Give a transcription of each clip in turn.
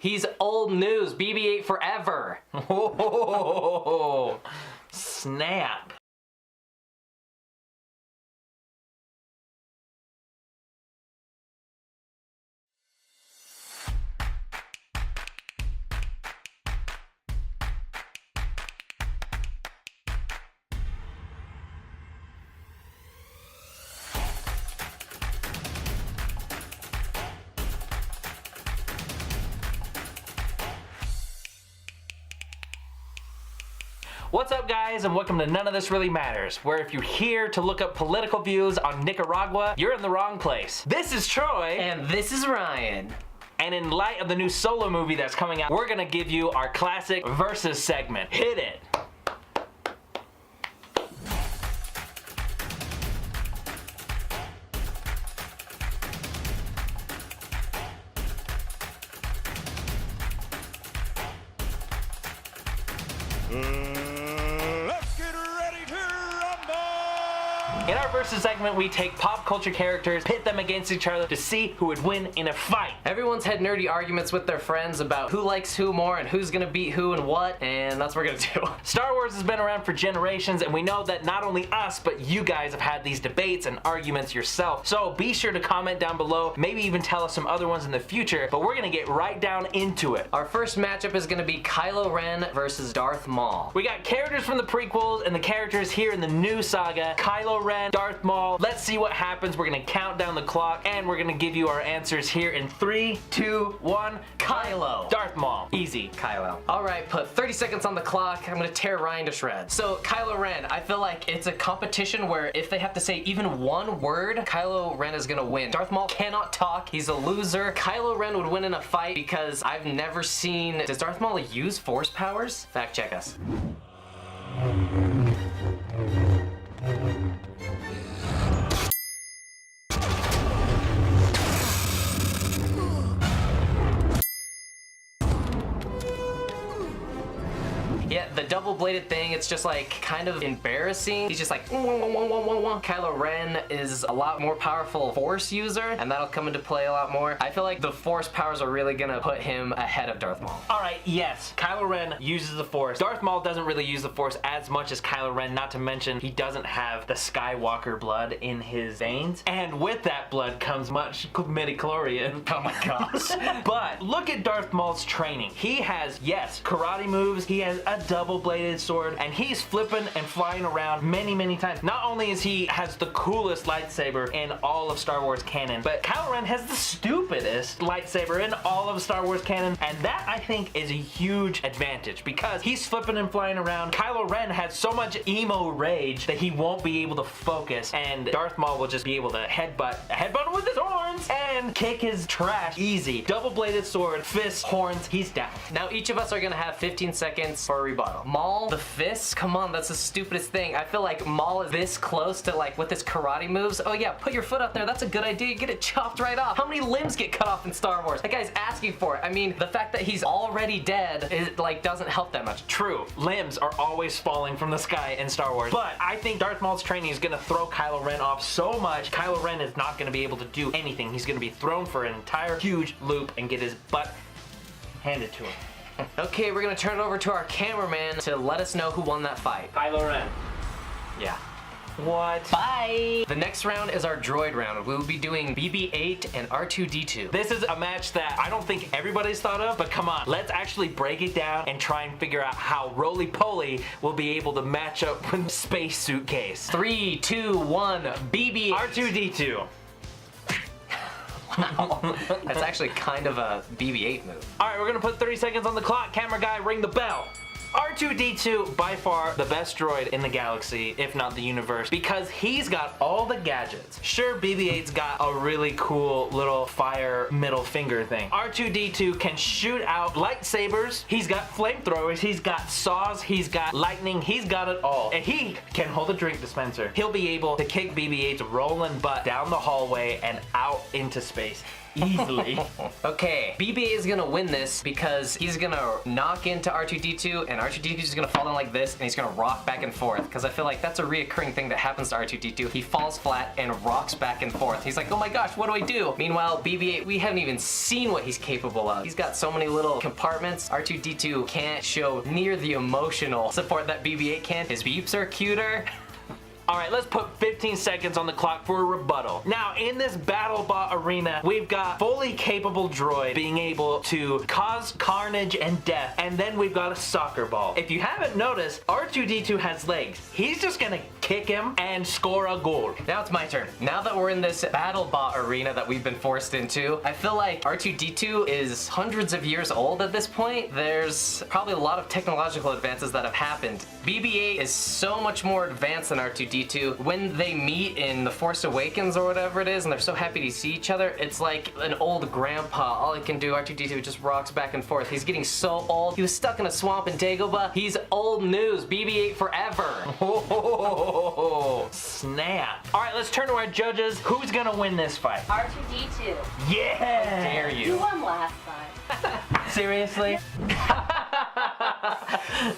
He's old news. BB-8 forever. Oh, snap. What's up, guys, and welcome to None of This Really Matters, where if you're here to look up political views on Nicaragua, you're in the wrong place. This is Troy. And this is Ryan. And in light of the new Solo movie that's coming out, we're gonna give you our classic versus segment. Hit it. Let's get ready to rumble! In our versus segment, we take pop culture characters, pit them against each other to see who would win in a fight. Everyone's had nerdy arguments with their friends about who likes who more and who's gonna beat who and what, and that's what we're gonna do. Star Wars has been around for generations, and we know that not only us, but you guys have had these debates and arguments yourself. So be sure to comment down below, maybe even tell us some other ones in the future, but we're gonna get right down into it. Our first matchup is gonna be Kylo Ren versus Darth Maul. We got characters from the prequels and the characters here in the new saga. Kylo Ren, Darth Maul. Let's see what happens. We're gonna count down the clock, and we're gonna give you our answers here in 3, 2, 1. Kylo. Darth Maul. Easy. Kylo. All right, put 30 seconds on the clock. I'm gonna tear Ryan to shreds. So Kylo Ren, I feel like it's a competition where if they have to say even one word, Kylo Ren is gonna win. Darth Maul cannot talk. He's a loser. Kylo Ren would win in a fight because I've never seen... Does Darth Maul use Force powers? Fact check us. Yeah, the double-bladed thing, it's just like kind of embarrassing. He's just like, wah, wah, wah, wah, wah, wah. Kylo Ren is a lot more powerful Force user, and that'll come into play a lot more. I feel like the Force powers are really gonna put him ahead of Darth Maul. All right, yes, Kylo Ren uses the Force. Darth Maul doesn't really use the Force as much as Kylo Ren, not to mention he doesn't have the Skywalker blood in his veins. And with that blood comes much midichlorian. Oh my gosh. But look at Darth Maul's training. He has, yes, karate moves, he has a double-bladed sword, and he's flipping and flying around many times. Not only is he has the coolest lightsaber in all of Star Wars canon, but Kylo Ren has the stupidest lightsaber in all of Star Wars canon, and that I think is a huge advantage because he's flipping and flying around. Kylo Ren has so much emo rage that he won't be able to focus, and Darth Maul will just be able to headbutt with his horns and kick his trash easy. Double-bladed sword, fists, horns, he's down. Now each of us are gonna have 15 seconds for a rebuttal. Maul, the fists? Come on, that's the stupidest thing. I feel like Maul is this close to like with his karate moves. Oh yeah, put your foot up there, that's a good idea. You get it chopped right off. How many limbs get cut off in Star Wars? That guy's asking for it. I mean, the fact that he's already dead is like doesn't help that much. True, limbs are always falling from the sky in Star Wars, but I think Darth Maul's training is gonna throw Kylo Ren off so much, Kylo Ren is not gonna be able to do anything. He's gonna be thrown for an entire huge loop and get his butt handed to him. Okay, we're gonna turn it over to our cameraman to let us know who won that fight. Kylo Ren. Yeah. What? Bye! The next round is our droid round. We will be doing BB-8 and R2-D2. This is a match that I don't think everybody's thought of, but come on, let's actually break it down and try and figure out how Roly-Poly will be able to match up with Space Suitcase. 3, 2, 1, BB-8. R2-D2. Wow. That's actually kind of a BB-8 move. Alright, we're gonna put 30 seconds on the clock. Camera guy, ring the bell. R2-D2, by far the best droid in the galaxy, if not the universe, because he's got all the gadgets. Sure, BB-8's got a really cool little fire middle finger thing. R2-D2 can shoot out lightsabers, he's got flamethrowers, he's got saws, he's got lightning, he's got it all. And he can hold a drink dispenser. He'll be able to kick BB-8's rolling butt down the hallway and out into space. easily. Okay, BB-8 is gonna win this because he's gonna knock into R2-D2 and R2-D2 is gonna fall down like this and he's gonna rock back and forth because I feel like that's a reoccurring thing that happens to R2-D2. He falls flat and rocks back and forth. He's like, oh my gosh, what do I do? Meanwhile, BB-8, we haven't even seen what he's capable of. He's got so many little compartments. R2-D2 can't show near the emotional support that BB-8 can. His beeps are cuter. All right, let's put 15 seconds on the clock for a rebuttal. Now, in this BattleBot arena, we've got fully capable droid being able to cause carnage and death, and then we've got a soccer ball. If you haven't noticed, R2-D2 has legs. He's just gonna kick him and score a goal. Now it's my turn. Now that we're in this BattleBot arena that we've been forced into, I feel like R2-D2 is hundreds of years old at this point. There's probably a lot of technological advances that have happened. BB-8 is so much more advanced than R2-D2. When they meet in The Force Awakens or whatever it is, and they're so happy to see each other, it's like an old grandpa. All he can do, R2-D2 just rocks back and forth. He's getting so old. He was stuck in a swamp in Dagobah. He's old news. BB-8 forever. Oh, snap. All right, let's turn to our judges. Who's gonna win this fight? R2-D2. Yeah! Dare You you. won last time. Seriously?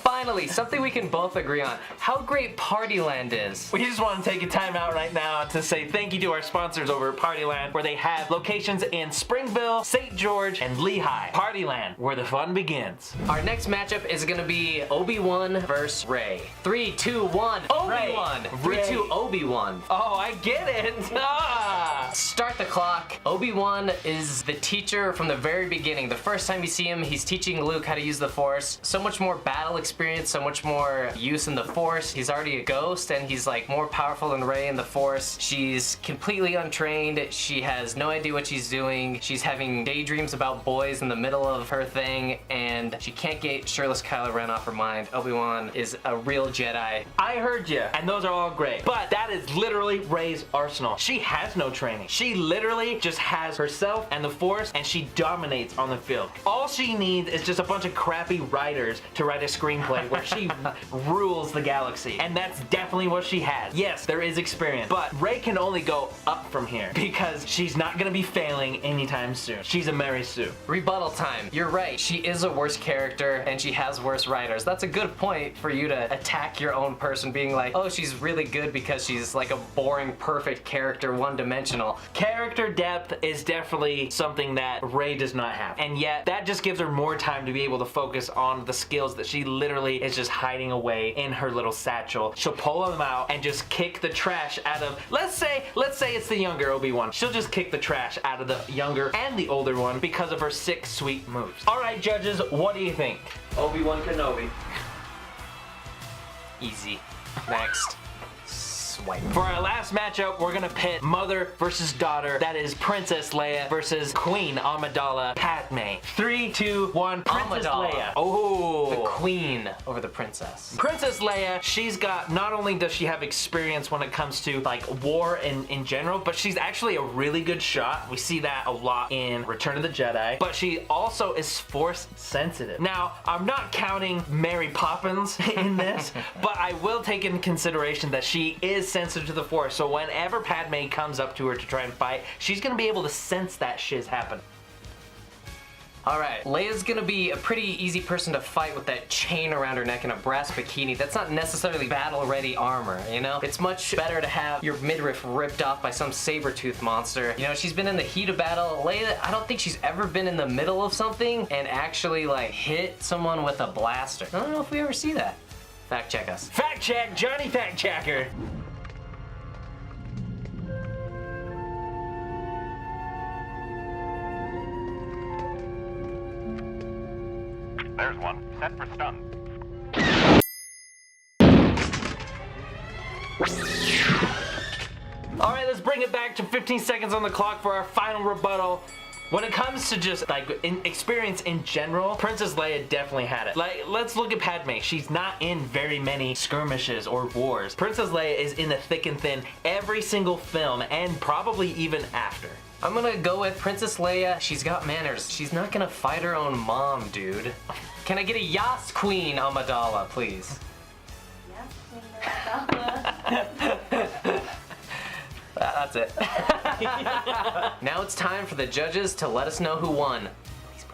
Finally, something we can both agree on. How great Partyland is. We just want to take a time out right now to say thank you to our sponsors over at Partyland, where they have locations in Springville, St. George, and Lehigh. Partyland, where the fun begins. Our next matchup is gonna be Obi-Wan versus Rey. 3, 2, 1, Obi-Wan. 3, 2, Obi-Wan. Oh, I get it. Ah. Start the clock. Obi-Wan is the teacher from the very beginning. The first time you see him, he's teaching Luke how to use the Force. So much more battle experience, so much more use in the Force. He's already a ghost and he's like more powerful than Rey in the Force. She's completely untrained. She has no idea what she's doing. She's having daydreams about boys in the middle of her thing and she can't get shirtless Kylo Ren off her mind. Obi-Wan is a real Jedi. I heard you, and those are all great. But that is literally Rey's arsenal. She has no training. She literally just has herself and the Force, and she dominates on the field. All she needs is just a bunch of crappy writers to write a screenplay where she rules the galaxy. And that's definitely what she has. Yes, there is experience, but Rey can only go up from here because she's not gonna be failing anytime soon. She's a Mary Sue. Rebuttal time. You're right. She is a worse character and she has worse writers. That's a good point for you to attack your own person being like, oh, she's really good because she's like a boring, perfect character, one-dimensional. Character depth is definitely something that Rey does not have. And yet, that just gives her more time to be able to focus on the skills that she literally is just hiding away in her little satchel. She'll pull them out and just kick the trash out of, let's say it's the younger Obi-Wan. She'll just kick the trash out of the younger and the older one because of her sick, sweet moves. All right, judges, what do you think? Obi-Wan Kenobi. Easy. Next. Swipe. For our last matchup, we're gonna pit mother versus daughter. That is Princess Leia versus Queen Amidala Padme. 3, 2, 1, Princess Amidala. Leia. Oh. The queen over the princess. Princess Leia, she's got, not only does she have experience when it comes to like war in general, but she's actually a really good shot. We see that a lot in Return of the Jedi, but she also is Force sensitive. Now, I'm not counting Mary Poppins in this, but I will take into consideration that she is sensitive to the Force, so whenever Padme comes up to her to try and fight, she's gonna be able to sense that shit's happening. Alright, Leia's gonna be a pretty easy person to fight with that chain around her neck and a brass bikini. That's not necessarily battle-ready armor, you know? It's much better to have your midriff ripped off by some saber-tooth monster. You know, she's been in the heat of battle. Leia, I don't think she's ever been in the middle of something and actually, like, hit someone with a blaster. I don't know if we ever see that. Fact check us. Fact check, Johnny Fact Checker. There's one. Set for stun. All right, let's bring it back to 15 seconds on the clock for our final rebuttal. When it comes to just like experience in general, Princess Leia definitely had it. Like, let's look at Padme. She's not in very many skirmishes or wars. Princess Leia is in the thick and thin every single film and probably even after. I'm gonna go with Princess Leia. She's got manners. She's not gonna fight her own mom, dude. Can I get a Yas Queen Amidala, please? Yes, Queen Amidala. That's it. Now it's time for the judges to let us know who won. Please.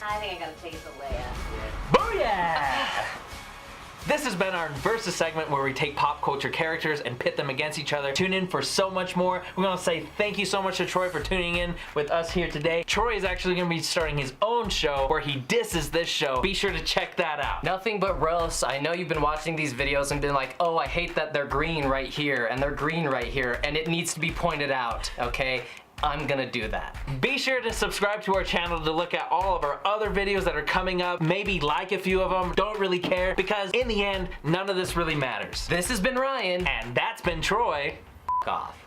I think I gotta take it to Leia. Booyah! This has been our Versus segment where we take pop culture characters and pit them against each other. Tune in for so much more. We're gonna say thank you so much to Troy for tuning in with us here today. Troy is actually gonna be starting his own show where he disses this show. Be sure to check that out. Nothing but roast. I know you've been watching these videos and been like, oh, I hate that they're green right here and they're green right here and it needs to be pointed out, okay? I'm gonna do that. Be sure to subscribe to our channel to look at all of our other videos that are coming up. Maybe like a few of them. Don't really care because in the end, none of this really matters. This has been Ryan. And that's been Troy. F off.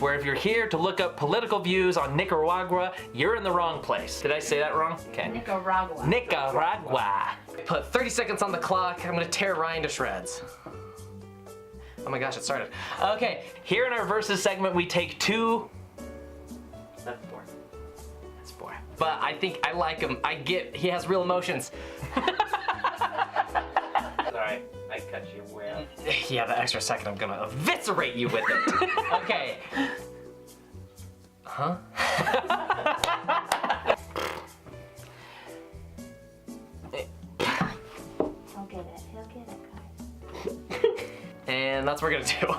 Where if you're here to look up political views on Nicaragua, you're in the wrong place. Did I say that wrong? Okay. Nicaragua. Nicaragua. Put 30 seconds on the clock. I'm gonna tear Ryan to shreds. Oh my gosh, it started. Okay. Here in our Versus segment, we take two. That's four. That's four. But I think I like him. He has real emotions. Sorry, I cut you way off. Yeah, the extra second I'm gonna eviscerate you with it. Okay. Huh? He'll get it, guys. And that's what we're gonna do.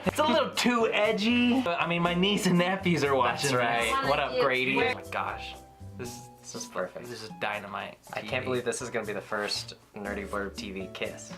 It's a little too edgy. I mean, my niece and nephews are watching. That's right. this. What up, Grady? Oh my gosh. This is perfect. This is dynamite. I can't believe this is gonna be the first Nerdy Blurb TV kiss.